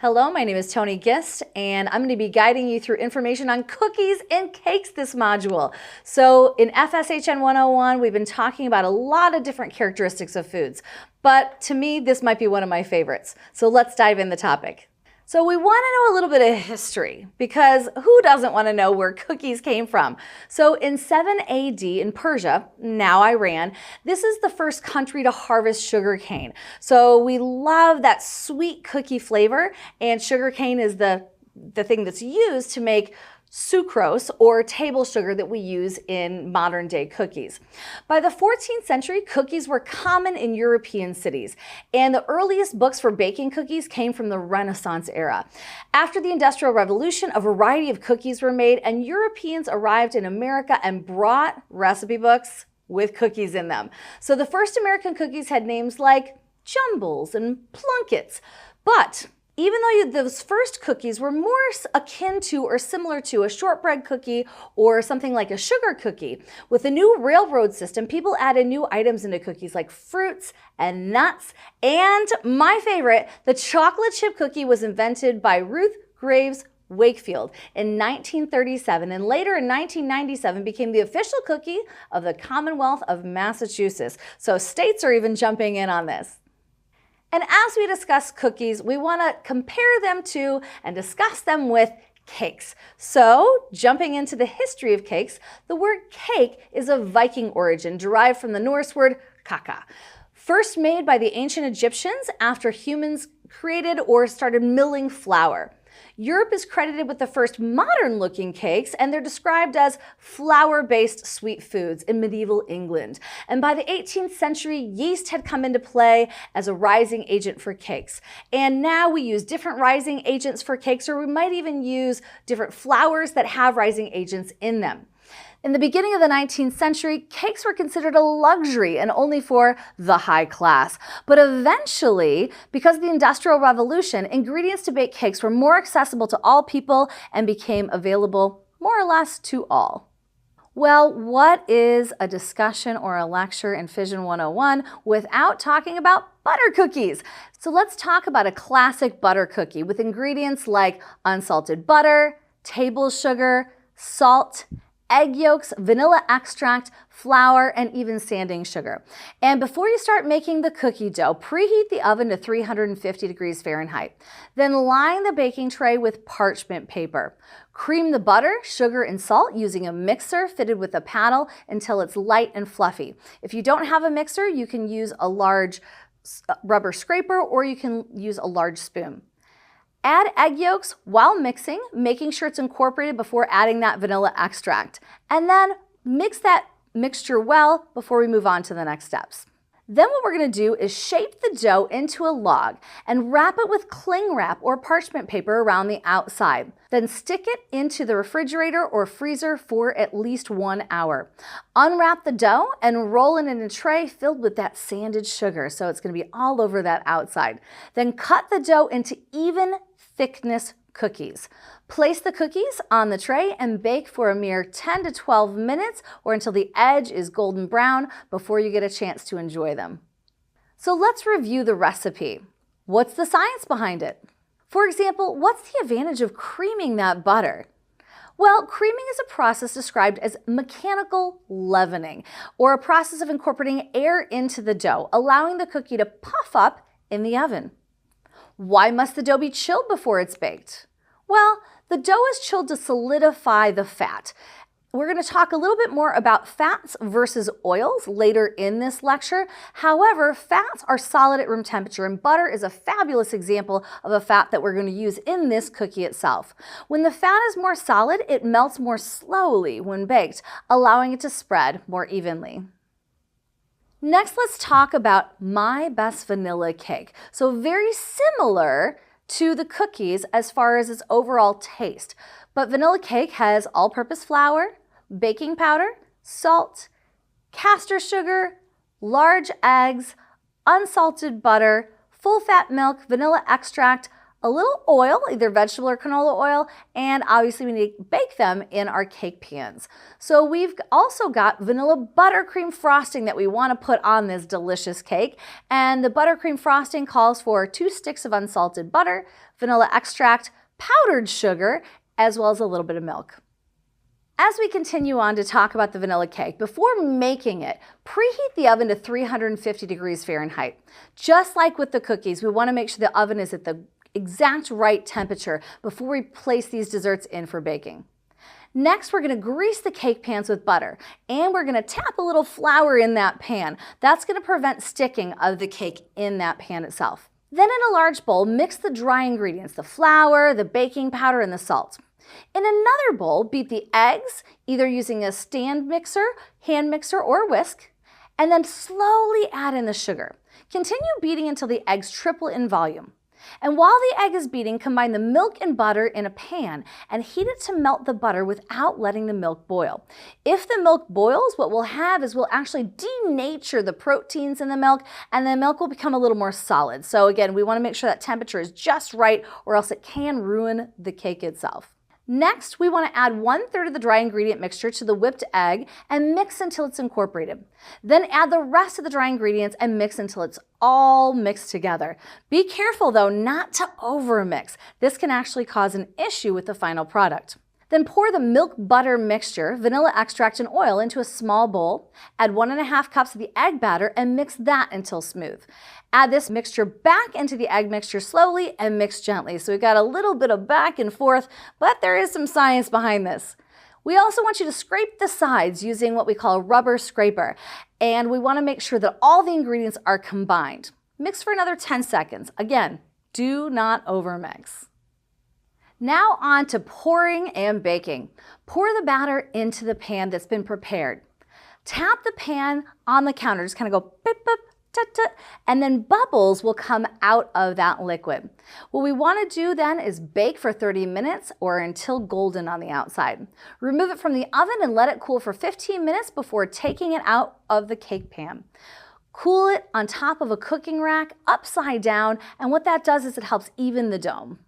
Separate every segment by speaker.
Speaker 1: Hello, my name is Toni Gist, and I'm going to be guiding you through information on cookies and cakes this module. So in FSHN 101, we've been talking about a lot of different characteristics of foods, but to me, this might be one of my favorites. So let's dive in the topic. So we want to know a little bit of history, because who doesn't want to know where cookies came from? So in 7 AD in Persia, now Iran, this is the first country to harvest sugarcane. So we love that sweet cookie flavor, and sugarcane is the thing that's used to make sucrose, or table sugar, that we use in modern day cookies. By the 14th century, cookies were common in European cities, and the earliest books for baking cookies came from the Renaissance era. After the Industrial Revolution, a variety of cookies were made, and Europeans arrived in America and brought recipe books with cookies in them. So the first American cookies had names like jumbles and plunkets, but even though those first cookies were more akin to or similar to a shortbread cookie or something like a sugar cookie, with the new railroad system, people added new items into cookies like fruits and nuts. And my favorite, the chocolate chip cookie, was invented by Ruth Graves Wakefield in 1937, and later in 1997 became the official cookie of the Commonwealth of Massachusetts. So states are even jumping in on this. And as we discuss cookies, we want to compare them to and discuss them with cakes. So, jumping into the history of cakes, the word cake is of Viking origin, derived from the Norse word kaka. First made by the ancient Egyptians after humans created or started milling flour. Europe is credited with the first modern-looking cakes, and they're described as flour-based sweet foods in medieval England. And by the 18th century, yeast had come into play as a rising agent for cakes. And now we use different rising agents for cakes, or we might even use different flours that have rising agents in them. In the beginning of the 19th century, cakes were considered a luxury and only for the high class. But eventually, because of the Industrial Revolution, ingredients to bake cakes were more accessible to all people and became available more or less to all. Well, what is a discussion or a lecture in FSHN 101 without talking about butter cookies? So let's talk about a classic butter cookie with ingredients like unsalted butter, table sugar, salt, egg yolks, vanilla extract, flour, and even sanding sugar. And before you start making the cookie dough, preheat the oven to 350 degrees Fahrenheit. Then line the baking tray with parchment paper. Cream the butter, sugar, and salt using a mixer fitted with a paddle until it's light and fluffy. If you don't have a mixer, you can use a large rubber scraper, or you can use a large spoon. Add egg yolks while mixing, making sure it's incorporated before adding that vanilla extract. And then mix that mixture well before we move on to the next steps. Then what we're going to do is shape the dough into a log and wrap it with cling wrap or parchment paper around the outside. Then stick it into the refrigerator or freezer for at least 1 hour. Unwrap the dough and roll it in a tray filled with that sanded sugar, so it's going to be all over that outside. Then cut the dough into even thickness cookies. Place the cookies on the tray and bake for a mere 10 to 12 minutes or until the edge is golden brown before you get a chance to enjoy them. So let's review the recipe. What's the science behind it? For example, what's the advantage of creaming that butter? Well, creaming is a process described as mechanical leavening, or a process of incorporating air into the dough, allowing the cookie to puff up in the oven. Why must the dough be chilled before it's baked? Well, the dough is chilled to solidify the fat. We're going to talk a little bit more about fats versus oils later in this lecture. However, fats are solid at room temperature, and butter is a fabulous example of a fat that we're going to use in this cookie itself. When the fat is more solid, it melts more slowly when baked, allowing it to spread more evenly. Next, let's talk about my best vanilla cake. So very similar to the cookies as far as its overall taste, but vanilla cake has all-purpose flour, baking powder, salt, castor sugar, large eggs, unsalted butter, full-fat milk, vanilla extract, a little oil, either vegetable or canola oil, and obviously we need to bake them in our cake pans. So we've also got vanilla buttercream frosting that we want to put on this delicious cake. And the buttercream frosting calls for 2 sticks of unsalted butter, vanilla extract, powdered sugar, as well as a little bit of milk. As we continue on to talk about the vanilla cake, before making it, preheat the oven to 350 degrees Fahrenheit. Just like with the cookies, we want to make sure the oven is at the exact right temperature before we place these desserts in for baking. Next, we're going to grease the cake pans with butter, and we're going to tap a little flour in that pan. That's going to prevent sticking of the cake in that pan itself. Then in a large bowl, mix the dry ingredients, the flour, the baking powder, and the salt. In another bowl, beat the eggs, either using a stand mixer, hand mixer, or whisk, and then slowly add in the sugar. Continue beating until the eggs triple in volume. And while the egg is beating, combine the milk and butter in a pan and heat it to melt the butter without letting the milk boil. If the milk boils, what we'll have is we'll actually denature the proteins in the milk, and the milk will become a little more solid. So again, we want to make sure that temperature is just right, or else it can ruin the cake itself. Next, we want to add 1/3 of the dry ingredient mixture to the whipped egg and mix until it's incorporated. Then add the rest of the dry ingredients and mix until it's all mixed together. Be careful though not to overmix. This can actually cause an issue with the final product. Then pour the milk butter mixture, vanilla extract, and oil into a small bowl. Add 1½ cups of the egg batter and mix that until smooth. Add this mixture back into the egg mixture slowly and mix gently. So we've got a little bit of back and forth, but there is some science behind this. We also want you to scrape the sides using what we call a rubber scraper. And we want to make sure that all the ingredients are combined. Mix for another 10 seconds. Again, do not overmix. Now on to pouring and baking. Pour the batter into the pan that's been prepared. Tap the pan on the counter, just kind of go pip, pip, tut, tut, and then bubbles will come out of that liquid. What we want to do then is bake for 30 minutes or until golden on the outside. Remove it from the oven and let it cool for 15 minutes before taking it out of the cake pan. Cool it on top of a cooking rack upside down, and what that does is it helps even the dough.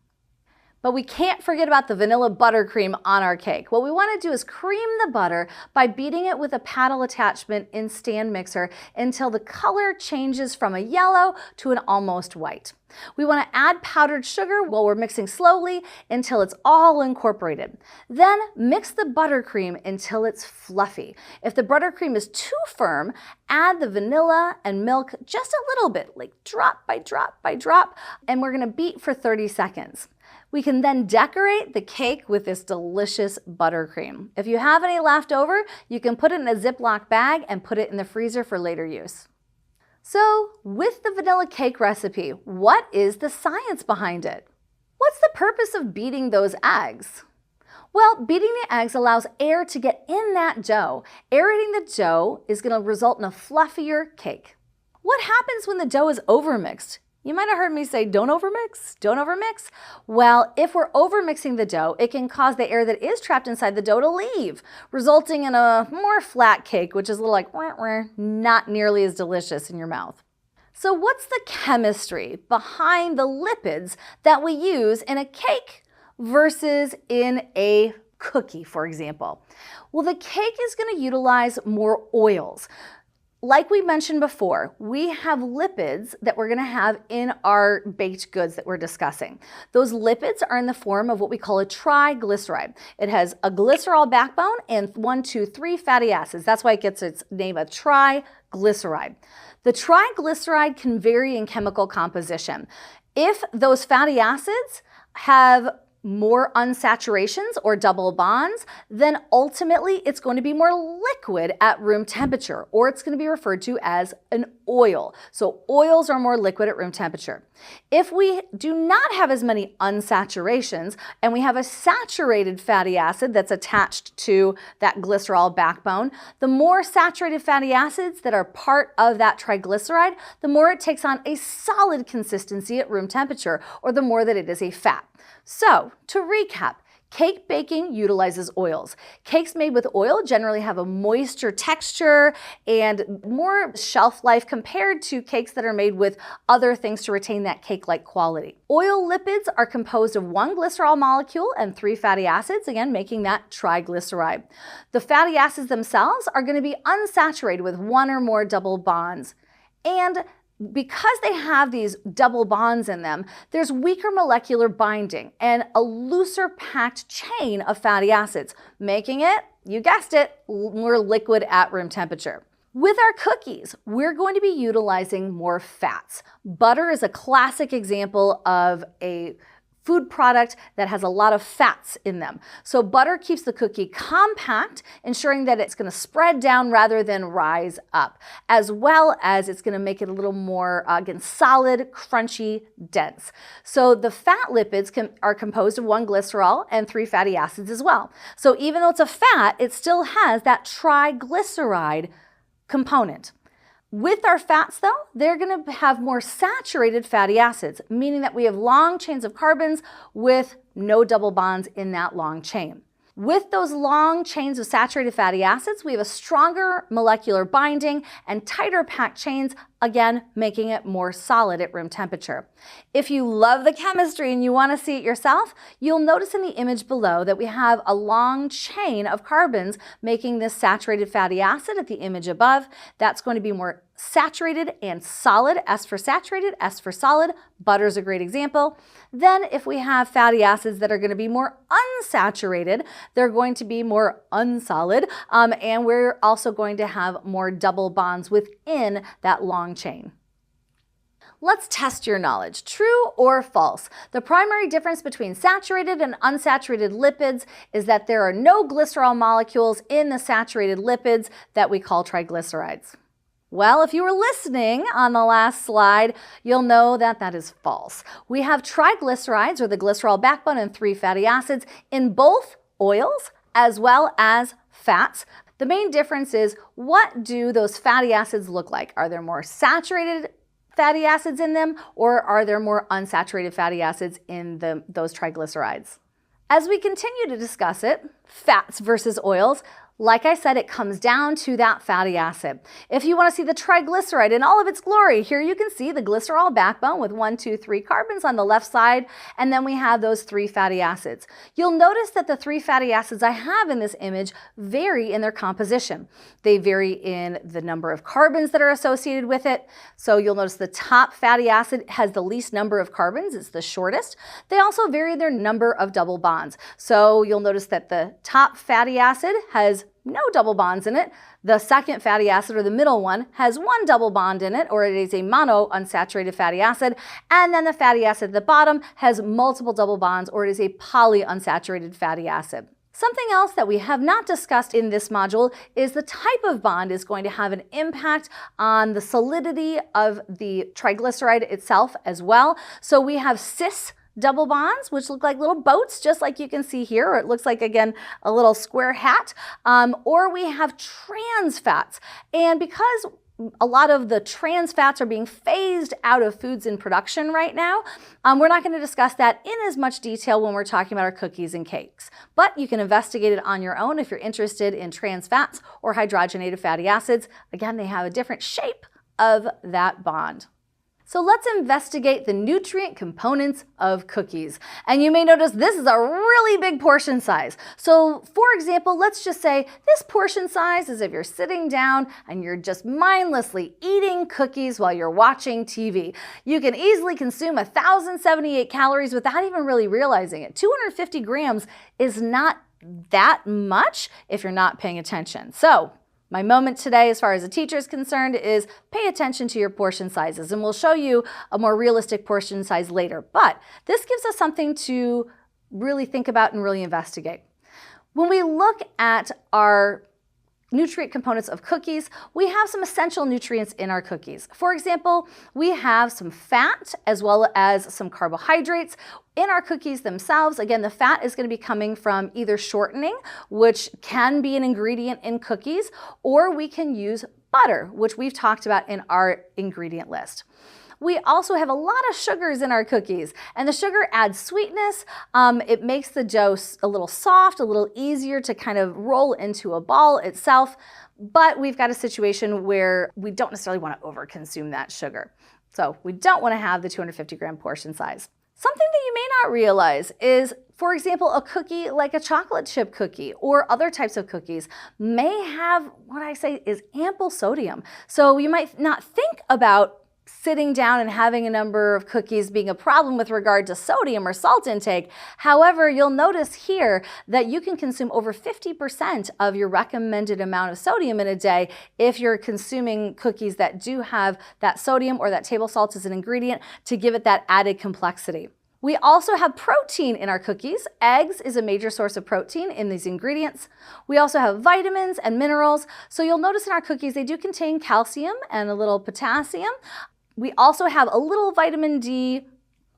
Speaker 1: But we can't forget about the vanilla buttercream on our cake. What we want to do is cream the butter by beating it with a paddle attachment in stand mixer until the color changes from a yellow to an almost white. We want to add powdered sugar while we're mixing slowly until it's all incorporated. Then mix the buttercream until it's fluffy. If the buttercream is too firm, add the vanilla and milk just a little bit, like drop by drop by drop, and we're going to beat for 30 seconds. We can then decorate the cake with this delicious buttercream. If you have any left over, you can put it in a Ziploc bag and put it in the freezer for later use. So, with the vanilla cake recipe, what is the science behind it? What's the purpose of beating those eggs? Well, beating the eggs allows air to get in that dough. Aerating the dough is going to result in a fluffier cake. What happens when the dough is overmixed? You might have heard me say, don't overmix, don't overmix. Well, if we're overmixing the dough, it can cause the air that is trapped inside the dough to leave, resulting in a more flat cake, which is a little like, not nearly as delicious in your mouth. So what's the chemistry behind the lipids that we use in a cake versus in a cookie, for example? Well, the cake is going to utilize more oils. Like we mentioned before, we have lipids that we're going to have in our baked goods that we're discussing. Those lipids are in the form of what we call a triglyceride. It has a glycerol backbone and 1, 2, 3 fatty acids. That's why it gets its name, a triglyceride. The triglyceride can vary in chemical composition. If those fatty acids have more unsaturations or double bonds, then ultimately it's going to be more liquid at room temperature, or it's going to be referred to as an oil. So oils are more liquid at room temperature. If we do not have as many unsaturations and we have a saturated fatty acid that's attached to that glycerol backbone, the more saturated fatty acids that are part of that triglyceride, the more it takes on a solid consistency at room temperature, or the more that it is a fat. So, to recap, Cake baking utilizes oils. Cakes made with oil generally have a moister texture and more shelf life compared to cakes that are made with other things to retain that cake-like quality. Oil lipids are composed of one glycerol molecule and 3 fatty acids, again making that triglyceride. The fatty acids themselves are going to be unsaturated with one or more double bonds. And because they have these double bonds in them, there's weaker molecular binding and a looser packed chain of fatty acids, making it, you guessed it, more liquid at room temperature. With our cookies, we're going to be utilizing more fats. Butter is a classic example of a food product that has a lot of fats in them. So butter keeps the cookie compact, ensuring that it's going to spread down rather than rise up, as well as it's going to make it a little more, again, solid, crunchy, dense. So the fat lipids are composed of one glycerol and 3 fatty acids as well. So even though it's a fat, it still has that triglyceride component. With our fats though, they're going to have more saturated fatty acids, meaning that we have long chains of carbons with no double bonds in that long chain. With those long chains of saturated fatty acids, we have a stronger molecular binding and tighter packed chains, again, making it more solid at room temperature. If you love the chemistry and you want to see it yourself, you'll notice in the image below that we have a long chain of carbons making this saturated fatty acid at the image above. That's going to be more saturated and solid. S for saturated, S for solid. Butter's a great example. Then if we have fatty acids that are going to be more unsaturated, they're going to be more unsolid, and we're also going to have more double bonds within that long chain. Let's test your knowledge. True or false? The primary difference between saturated and unsaturated lipids is that there are no glycerol molecules in the saturated lipids that we call triglycerides. Well, if you were listening on the last slide, you'll know that that is false. We have triglycerides, or the glycerol backbone, and 3 fatty acids in both oils as well as fats. The main difference is, what do those fatty acids look like? Are there more saturated fatty acids in them, or are there more unsaturated fatty acids in those triglycerides? As we continue to discuss it, fats versus oils, like I said, it comes down to that fatty acid. If you want to see the triglyceride in all of its glory, here you can see the glycerol backbone with 1, 2, 3 carbons on the left side, and then we have those 3 fatty acids. You'll notice that the 3 fatty acids I have in this image vary in their composition. They vary in the number of carbons that are associated with it. So you'll notice the top fatty acid has the least number of carbons, it's the shortest. They also vary their number of double bonds. So you'll notice that the top fatty acid has no double bonds in it. The second fatty acid, or the middle one, has 1 double bond in it, or it is a monounsaturated fatty acid. And then the fatty acid at the bottom has multiple double bonds, or it is a polyunsaturated fatty acid. Something else that we have not discussed in this module is the type of bond is going to have an impact on the solidity of the triglyceride itself as well. So we have cis double bonds, which look like little boats, just like you can see here, or it looks like, again, a little square hat, or we have trans fats. And because a lot of the trans fats are being phased out of foods in production right now, we're not going to discuss that in as much detail when we're talking about our cookies and cakes. But you can investigate it on your own if you're interested in trans fats or hydrogenated fatty acids. Again, they have a different shape of that bond. So let's investigate the nutrient components of cookies. And you may notice this is a really big portion size. So for example, let's just say this portion size is if you're sitting down and you're just mindlessly eating cookies while you're watching TV. You can easily consume 1,078 calories without even really realizing it. 250 grams is not that much if you're not paying attention. So my moment today, as far as a teacher is concerned, is pay attention to your portion sizes, and we'll show you a more realistic portion size later. But this gives us something to really think about and really investigate. When we look at our nutrient components of cookies, we have some essential nutrients in our cookies. For example, we have some fat as well as some carbohydrates in our cookies themselves. Again, the fat is going to be coming from either shortening, which can be an ingredient in cookies, or we can use butter, which we've talked about in our ingredient list. We also have a lot of sugars in our cookies, and the sugar adds sweetness. It makes the dough a little soft, a little easier to kind of roll into a ball itself, but we've got a situation where we don't necessarily want to overconsume that sugar. So we don't want to have the 250-gram portion size. Something that you may not realize is, for example, a cookie like a chocolate chip cookie or other types of cookies may have what I say is ample sodium. So you might not think about sitting down and having a number of cookies being a problem with regard to sodium or salt intake. However, you'll notice here that you can consume over 50% of your recommended amount of sodium in a day if you're consuming cookies that do have that sodium or that table salt as an ingredient to give it that added complexity. We also have protein in our cookies. Eggs is a major source of protein in these ingredients. We also have vitamins and minerals. So you'll notice in our cookies they do contain calcium and a little potassium. We also have a little vitamin D,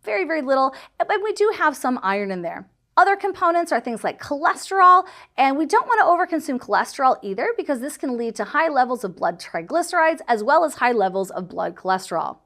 Speaker 1: very, very little, but we do have some iron in there. Other components are things like cholesterol, and we don't want to overconsume cholesterol either because this can lead to high levels of blood triglycerides as well as high levels of blood cholesterol.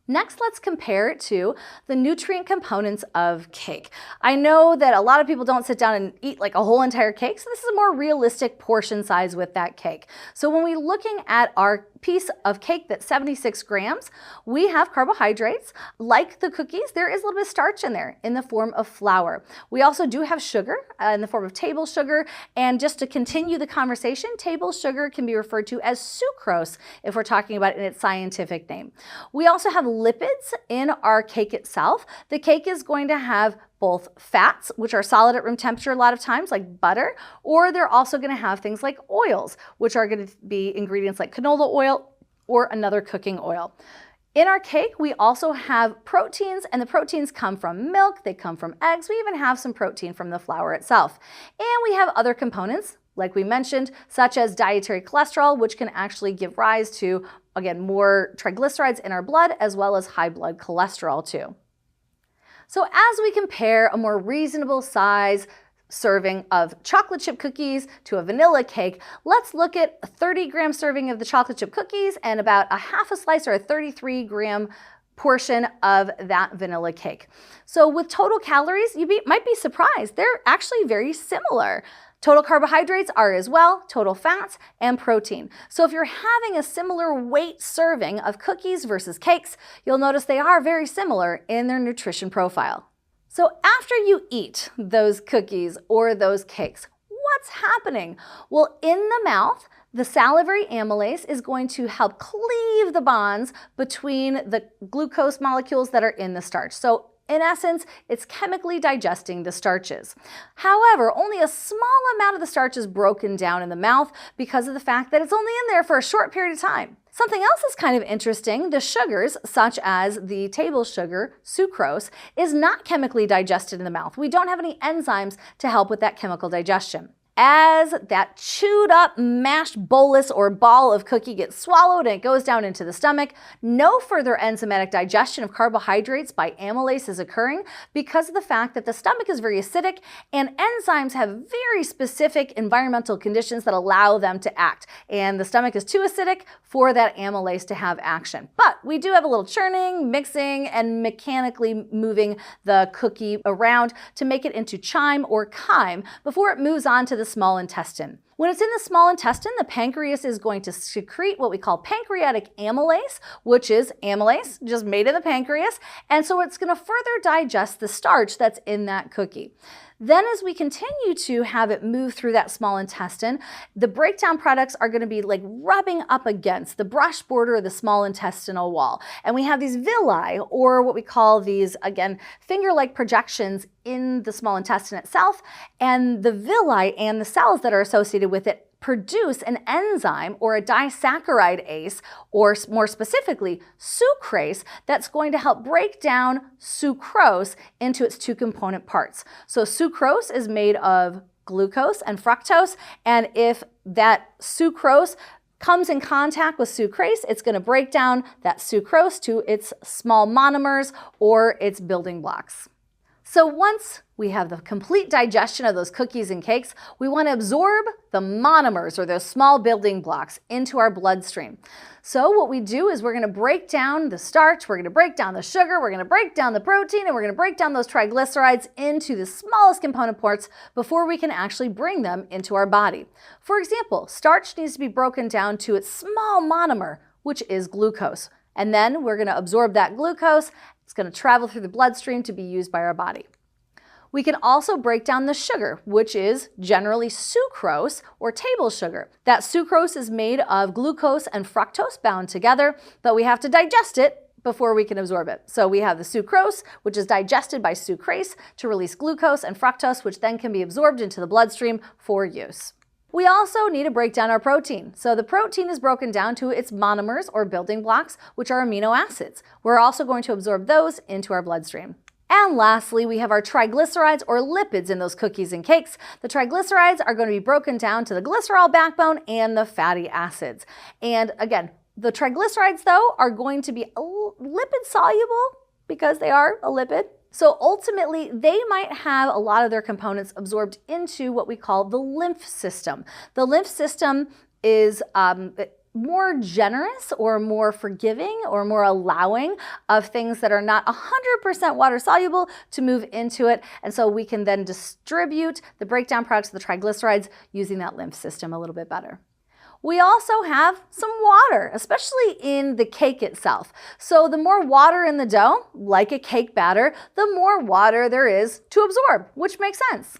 Speaker 1: Next, let's compare it to the nutrient components of cake. I know that a lot of people don't sit down and eat like a whole entire cake, so this is a more realistic portion size with that cake. So when we're looking at our piece of cake that's 76 grams, we have carbohydrates. Like the cookies, there is a little bit of starch in there in the form of flour. We also do have sugar in the form of table sugar, and just to continue the conversation, table sugar can be referred to as sucrose if we're talking about it in its scientific name. We also have lipids in our cake itself. The cake is going to have both fats, which are solid at room temperature a lot of times, like butter, or they're also going to have things like oils, which are going to be ingredients like canola oil or another cooking oil. In our cake, we also have proteins, and the proteins come from milk, they come from eggs, we even have some protein from the flour itself. And we have other components, like we mentioned, such as dietary cholesterol, which can actually give rise to, again, more triglycerides in our blood, as well as high blood cholesterol too. So as we compare a more reasonable size serving of chocolate chip cookies to a vanilla cake, let's look at a 30-gram serving of the chocolate chip cookies and about a half a slice or a 33-gram portion of that vanilla cake. So with total calories, you might be surprised. They're actually very similar. Total carbohydrates are as well, total fats, and protein. So if you're having a similar weight serving of cookies versus cakes, you'll notice they are very similar in their nutrition profile. So after you eat those cookies or those cakes, what's happening? Well, in the mouth, the salivary amylase is going to help cleave the bonds between the glucose molecules that are in the starch. So in essence, it's chemically digesting the starches. However, only a small amount of the starch is broken down in the mouth because of the fact that it's only in there for a short period of time. Something else is kind of interesting. The sugars, such as the table sugar, sucrose, is not chemically digested in the mouth. We don't have any enzymes to help with that chemical digestion. As that chewed up mashed bolus or ball of cookie gets swallowed and it goes down into the stomach, no further enzymatic digestion of carbohydrates by amylase is occurring because of the fact that the stomach is very acidic and enzymes have very specific environmental conditions that allow them to act. And the stomach is too acidic for that amylase to have action. But we do have a little churning, mixing, and mechanically moving the cookie around to make it into chyme or chyme before it moves on to the small intestine. When it's in the small intestine, the pancreas is going to secrete what we call pancreatic amylase, which is amylase just made in the pancreas, and so it's going to further digest the starch that's in that cookie. Then as we continue to have it move through that small intestine, the breakdown products are going to be like rubbing up against the brush border of the small intestinal wall. And we have these villi, or what we call these, again, finger-like projections in the small intestine itself, and the villi and the cells that are associated with it produce an enzyme or a disaccharide ACE, or more specifically, sucrase, that's going to help break down sucrose into its two component parts. So sucrose is made of glucose and fructose, and if that sucrose comes in contact with sucrase, it's going to break down that sucrose to its small monomers or its building blocks. So once we have the complete digestion of those cookies and cakes, we want to absorb the monomers, or those small building blocks, into our bloodstream. So what we do is we're going to break down the starch, we're going to break down the sugar, we're going to break down the protein, and we're going to break down those triglycerides into the smallest component parts before we can actually bring them into our body. For example, starch needs to be broken down to its small monomer, which is glucose. And then we're going to absorb that glucose. It's going to travel through the bloodstream to be used by our body. We can also break down the sugar, which is generally sucrose or table sugar. That sucrose is made of glucose and fructose bound together, but we have to digest it before we can absorb it. So we have the sucrose, which is digested by sucrase to release glucose and fructose, which then can be absorbed into the bloodstream for use. We also need to break down our protein. So the protein is broken down to its monomers, or building blocks, which are amino acids. We're also going to absorb those into our bloodstream. And lastly, we have our triglycerides, or lipids, in those cookies and cakes. The triglycerides are going to be broken down to the glycerol backbone and the fatty acids. And again, the triglycerides, though, are going to be lipid soluble because they are a lipid. So ultimately, they might have a lot of their components absorbed into what we call the lymph system. The lymph system is more generous, or more forgiving, or more allowing of things that are not 100% water soluble to move into it. And so we can then distribute the breakdown products of the triglycerides using that lymph system a little bit better. We also have some water, especially in the cake itself. So the more water in the dough, like a cake batter, the more water there is to absorb, which makes sense.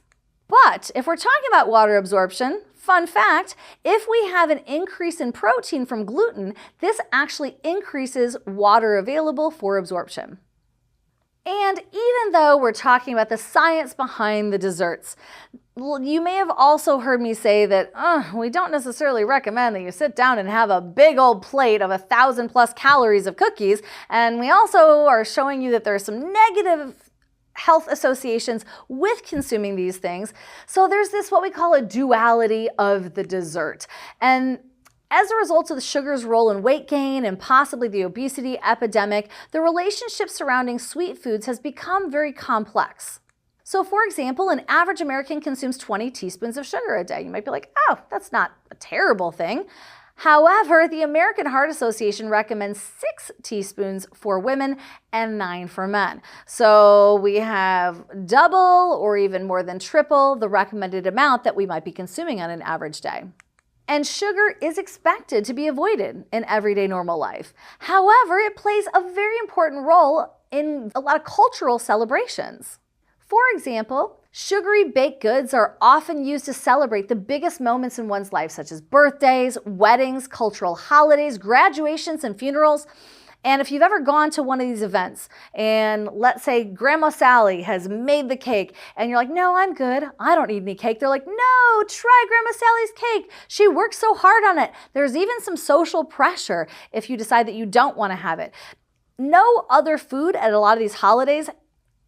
Speaker 1: But if we're talking about water absorption, fun fact, if we have an increase in protein from gluten, this actually increases water available for absorption. And even though we're talking about the science behind the desserts, you may have also heard me say that we don't necessarily recommend that you sit down and have a big old plate of 1,000+ calories of cookies. And we also are showing you that there are some negative health associations with consuming these things. So there's this what we call a duality of the dessert. And as a result of the sugar's role in weight gain and possibly the obesity epidemic, the relationship surrounding sweet foods has become very complex. So for example, an average American consumes 20 teaspoons of sugar a day. You might be like, oh, that's not a terrible thing. However, the American Heart Association recommends 6 teaspoons for women and 9 for men. So we have double or even more than triple the recommended amount that we might be consuming on an average day. And sugar is expected to be avoided in everyday normal life. However, it plays a very important role in a lot of cultural celebrations. For example, sugary baked goods are often used to celebrate the biggest moments in one's life, such as birthdays, weddings, cultural holidays, graduations, and funerals. And if you've ever gone to one of these events and let's say Grandma Sally has made the cake and you're like, no, I'm good, I don't need any cake. They're like, no, try Grandma Sally's cake. She worked so hard on it. There's even some social pressure if you decide that you don't want to have it. No other food at a lot of these holidays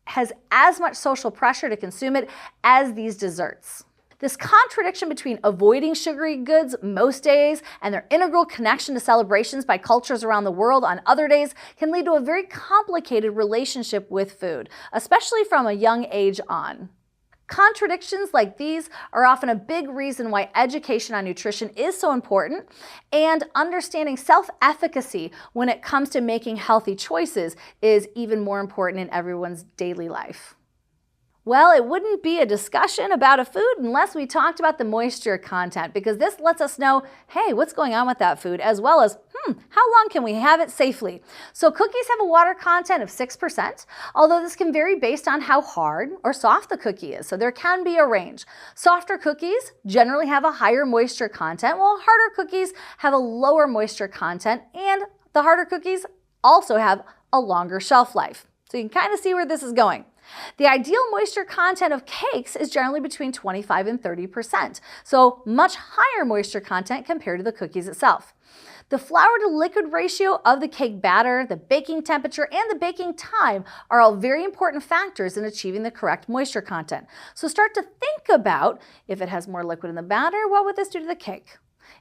Speaker 1: has as much social pressure to consume it as these desserts. This contradiction between avoiding sugary goods most days and their integral connection to celebrations by cultures around the world on other days can lead to a very complicated relationship with food, especially from a young age on. Contradictions like these are often a big reason why education on nutrition is so important, and understanding self-efficacy when it comes to making healthy choices is even more important in everyone's daily life. Well, it wouldn't be a discussion about a food unless we talked about the moisture content, because this lets us know, hey, what's going on with that food, as well as, how long can we have it safely? So cookies have a water content of 6%, although this can vary based on how hard or soft the cookie is. So there can be a range. Softer cookies generally have a higher moisture content, while harder cookies have a lower moisture content, and the harder cookies also have a longer shelf life. So you can kind of see where this is going. The ideal moisture content of cakes is generally between 25 and 30%, so much higher moisture content compared to the cookies itself. The flour to liquid ratio of the cake batter, the baking temperature, and the baking time are all very important factors in achieving the correct moisture content. So start to think about, if it has more liquid in the batter, what would this do to the cake?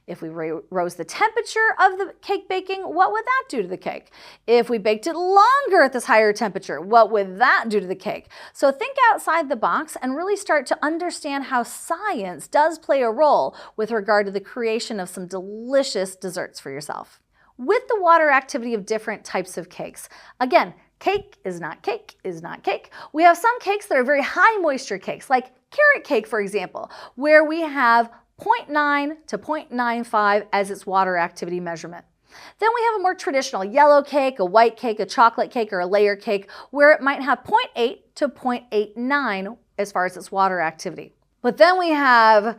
Speaker 1: If we rose the temperature of the cake baking, what would that do to the cake? If we baked it longer at this higher temperature, what would that do to the cake? So think outside the box and really start to understand how science does play a role with regard to the creation of some delicious desserts for yourself. With the water activity of different types of cakes, again, cake is not cake is not cake. We have some cakes that are very high moisture cakes, like carrot cake, for example, where we have 0.9 to 0.95 as its water activity measurement. Then we have a more traditional yellow cake, a white cake, a chocolate cake, or a layer cake, where it might have 0.8 to 0.89 as far as its water activity. But then we have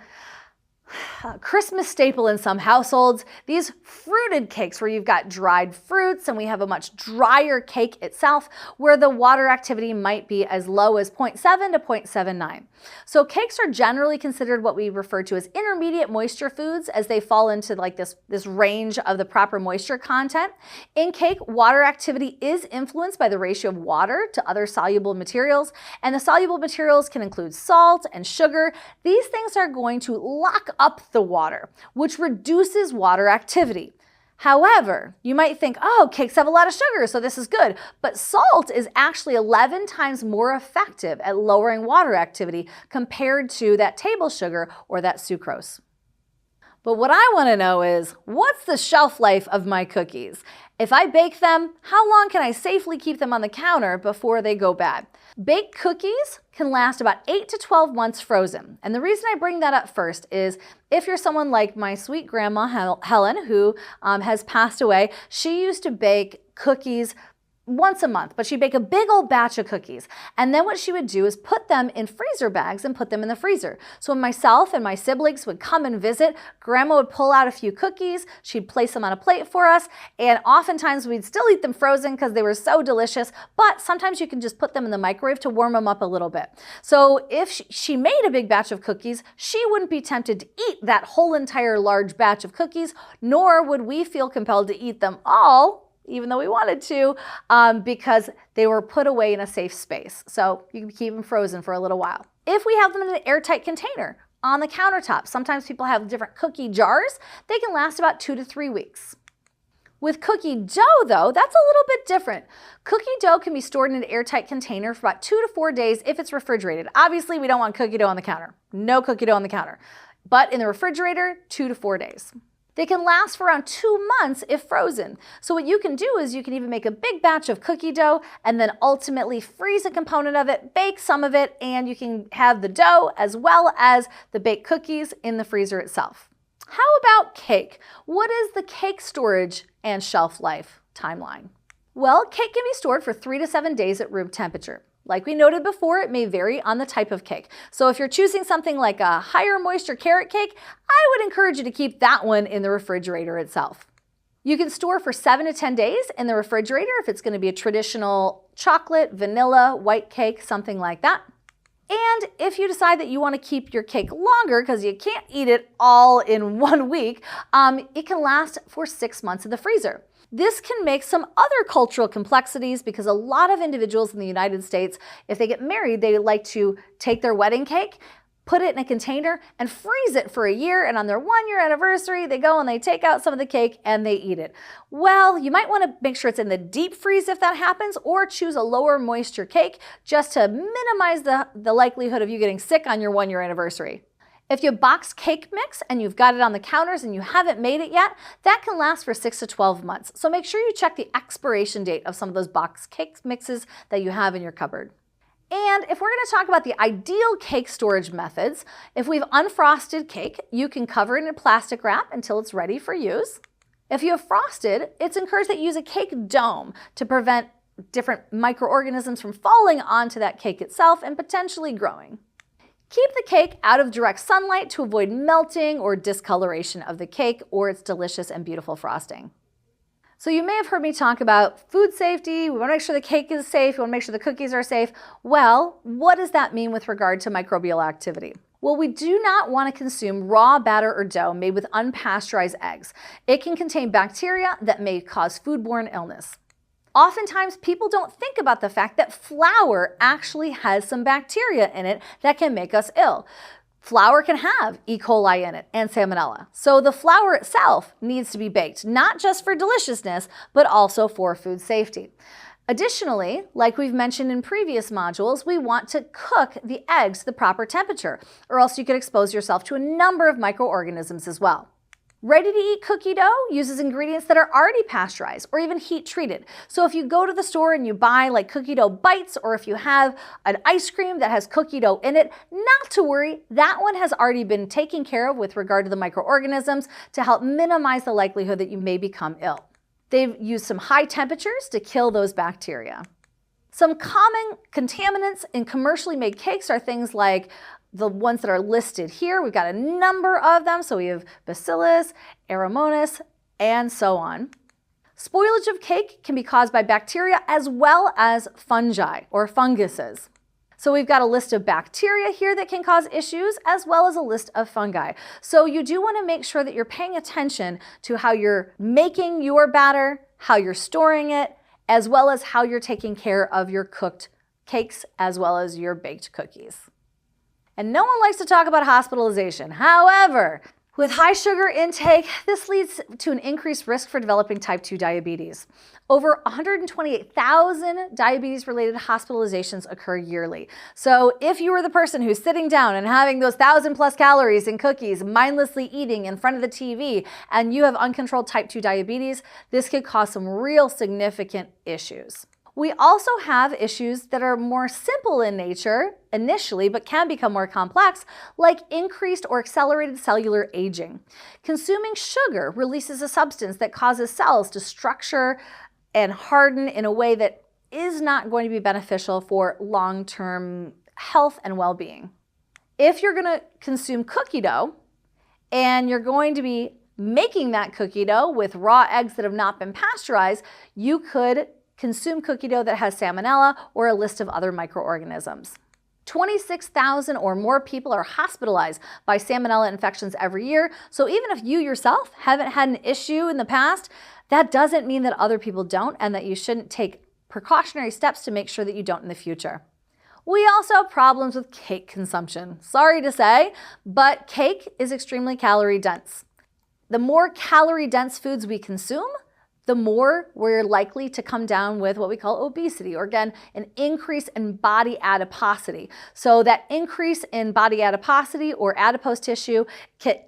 Speaker 1: a Christmas staple in some households, these fruited cakes where you've got dried fruits, and we have a much drier cake itself where the water activity might be as low as 0.7 to 0.79. So cakes are generally considered what we refer to as intermediate moisture foods, as they fall into like this range of the proper moisture content. In cake, water activity is influenced by the ratio of water to other soluble materials, and the soluble materials can include salt and sugar. These things are going to lock up the water, which reduces water activity. However, you might think, oh, cakes have a lot of sugar, so this is good. But salt is actually 11 times more effective at lowering water activity compared to that table sugar or that sucrose. But what I want to know is, what's the shelf life of my cookies? If I bake them, how long can I safely keep them on the counter before they go bad? Baked cookies can last about 8 to 12 months frozen. And the reason I bring that up first is if you're someone like my sweet grandma Helen, who has passed away, she used to bake cookies once a month, but she'd bake a big old batch of cookies. And then what she would do is put them in freezer bags and put them in the freezer. So when myself and my siblings would come and visit, Grandma would pull out a few cookies, she'd place them on a plate for us, and oftentimes we'd still eat them frozen because they were so delicious, but sometimes you can just put them in the microwave to warm them up a little bit. So if she made a big batch of cookies, she wouldn't be tempted to eat that whole entire large batch of cookies, nor would we feel compelled to eat them all, even though we wanted to, because they were put away in a safe space. So you can keep them frozen for a little while. If we have them in an airtight container on the countertop, sometimes people have different cookie jars, they can last about 2 to 3 weeks. With cookie dough, though, that's a little bit different. Cookie dough can be stored in an airtight container for about 2 to 4 days if it's refrigerated. Obviously, we don't want cookie dough on the counter. No cookie dough on the counter. But in the refrigerator, 2 to 4 days. They can last for around 2 months if frozen. So what you can do is you can even make a big batch of cookie dough and then ultimately freeze a component of it, bake some of it, and you can have the dough as well as the baked cookies in the freezer itself. How about cake? What is the cake storage and shelf life timeline? Well, cake can be stored for 3 to 7 days at room temperature. Like we noted before, it may vary on the type of cake. So if you're choosing something like a higher moisture carrot cake, I would encourage you to keep that one in the refrigerator itself. You can store for 7 to 10 days in the refrigerator if it's going to be a traditional chocolate, vanilla, white cake, something like that. And if you decide that you want to keep your cake longer because you can't eat it all in 1 week, it can last for 6 months in the freezer. This can make some other cultural complexities because a lot of individuals in the United States, if they get married, they like to take their wedding cake, put it in a container, and freeze it for a year. And on their 1-year anniversary, they go and they take out some of the cake and they eat it. Well, you might want to make sure it's in the deep freeze if that happens, or choose a lower moisture cake just to minimize the likelihood of you getting sick on your 1-year anniversary. If you box cake mix and you've got it on the counters and you haven't made it yet, that can last for 6 to 12 months. So make sure you check the expiration date of some of those box cake mixes that you have in your cupboard. And if we're going to talk about the ideal cake storage methods, if we've unfrosted cake, you can cover it in a plastic wrap until it's ready for use. If you have frosted, it's encouraged that you use a cake dome to prevent different microorganisms from falling onto that cake itself and potentially growing. Keep the cake out of direct sunlight to avoid melting or discoloration of the cake or its delicious and beautiful frosting. So you may have heard me talk about food safety. We want to make sure the cake is safe. We want to make sure the cookies are safe. Well, what does that mean with regard to microbial activity? Well, we do not want to consume raw batter or dough made with unpasteurized eggs. It can contain bacteria that may cause foodborne illness. Oftentimes, people don't think about the fact that flour actually has some bacteria in it that can make us ill. Flour can have E. coli in it and salmonella. So the flour itself needs to be baked, not just for deliciousness, but also for food safety. Additionally, like we've mentioned in previous modules, we want to cook the eggs to the proper temperature, or else you could expose yourself to a number of microorganisms as well. Ready-to-eat cookie dough uses ingredients that are already pasteurized or even heat treated. So if you go to the store and you buy like cookie dough bites, or if you have an ice cream that has cookie dough in it, not to worry, that one has already been taken care of with regard to the microorganisms to help minimize the likelihood that you may become ill. They've used some high temperatures to kill those bacteria. Some common contaminants in commercially made cakes are things like the ones that are listed here. We've got a number of them. So we have Bacillus, Aeromonas, and so on. Spoilage of cake can be caused by bacteria as well as fungi or funguses. So we've got a list of bacteria here that can cause issues, as well as a list of fungi. So you do want to make sure that you're paying attention to how you're making your batter, how you're storing it, as well as how you're taking care of your cooked cakes, as well as your baked cookies. And no one likes to talk about hospitalization. However, with high sugar intake, this leads to an increased risk for developing type 2 diabetes. Over 128,000 diabetes-related hospitalizations occur yearly. So if you were the person who's sitting down and having those 1,000+ calories in cookies, mindlessly eating in front of the TV, and you have uncontrolled type 2 diabetes, this could cause some real significant issues. We also have issues that are more simple in nature initially, but can become more complex, like increased or accelerated cellular aging. Consuming sugar releases a substance that causes cells to structure and harden in a way that is not going to be beneficial for long-term health and well-being. If you're going to consume cookie dough and you're going to be making that cookie dough with raw eggs that have not been pasteurized, you could consume cookie dough that has salmonella or a list of other microorganisms. 26,000 or more people are hospitalized by salmonella infections every year. So even if you yourself haven't had an issue in the past, that doesn't mean that other people don't, and that you shouldn't take precautionary steps to make sure that you don't in the future. We also have problems with cake consumption. Sorry to say, but cake is extremely calorie dense. The more calorie dense foods we consume, the more we're likely to come down with what we call obesity, or again, an increase in body adiposity. So that increase in body adiposity or adipose tissue,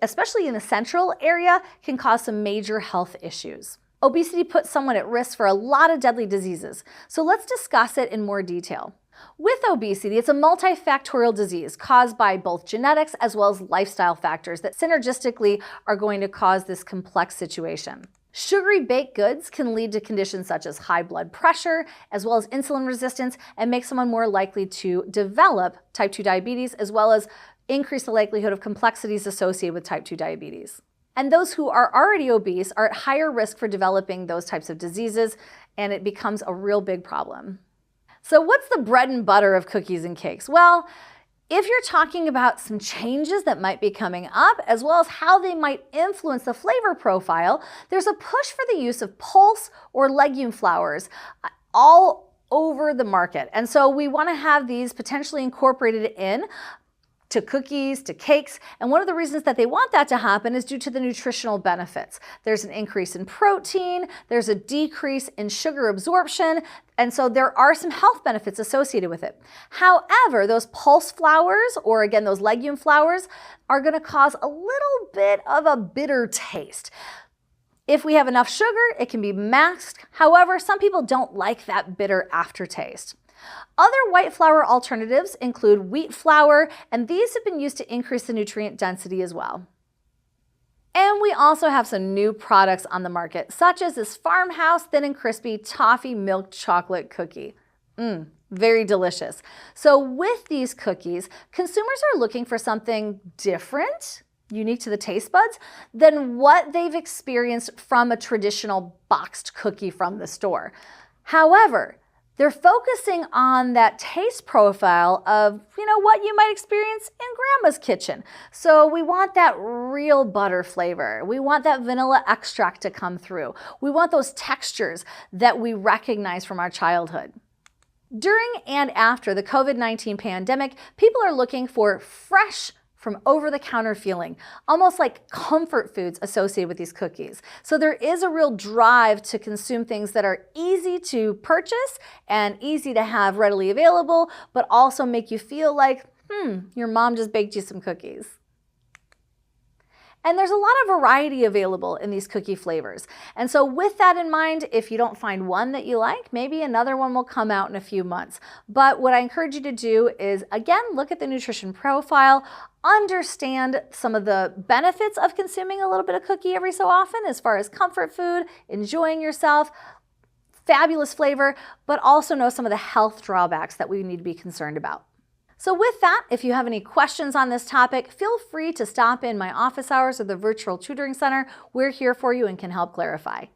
Speaker 1: especially in the central area, can cause some major health issues. Obesity puts someone at risk for a lot of deadly diseases. So let's discuss it in more detail. With obesity, it's a multifactorial disease caused by both genetics as well as lifestyle factors that synergistically are going to cause this complex situation. Sugary baked goods can lead to conditions such as high blood pressure, as well as insulin resistance, and make someone more likely to develop type 2 diabetes, as well as increase the likelihood of complexities associated with type 2 diabetes. And those who are already obese are at higher risk for developing those types of diseases, and it becomes a real big problem. So what's the bread and butter of cookies and cakes? Well, if you're talking about some changes that might be coming up, as well as how they might influence the flavor profile, there's a push for the use of pulse or legume flours all over the market. And so we want to have these potentially incorporated in to cookies, to cakes. And one of the reasons that they want that to happen is due to the nutritional benefits. There's an increase in protein, there's a decrease in sugar absorption, and so there are some health benefits associated with it. However, those pulse flours, or again, those legume flours, are gonna cause a little bit of a bitter taste. If we have enough sugar, it can be masked. However, some people don't like that bitter aftertaste. Other white flour alternatives include wheat flour, and these have been used to increase the nutrient density as well. And we also have some new products on the market, such as this Farmhouse Thin and Crispy Toffee Milk Chocolate Cookie. Very delicious. So with these cookies, consumers are looking for something different, unique to the taste buds, than what they've experienced from a traditional boxed cookie from the store. However, they're focusing on that taste profile of, what you might experience in grandma's kitchen. So we want that real butter flavor. We want that vanilla extract to come through. We want those textures that we recognize from our childhood. During and after the COVID-19 pandemic, people are looking for fresh from over-the-counter feeling, almost like comfort foods associated with these cookies. So there is a real drive to consume things that are easy to purchase and easy to have readily available, but also make you feel like, your mom just baked you some cookies. And there's a lot of variety available in these cookie flavors. And so with that in mind, if you don't find one that you like, maybe another one will come out in a few months. But what I encourage you to do is, again, look at the nutrition profile, understand some of the benefits of consuming a little bit of cookie every so often as far as comfort food, enjoying yourself, fabulous flavor, but also know some of the health drawbacks that we need to be concerned about. So with that, if you have any questions on this topic, feel free to stop in my office hours or the virtual tutoring center. We're here for you and can help clarify.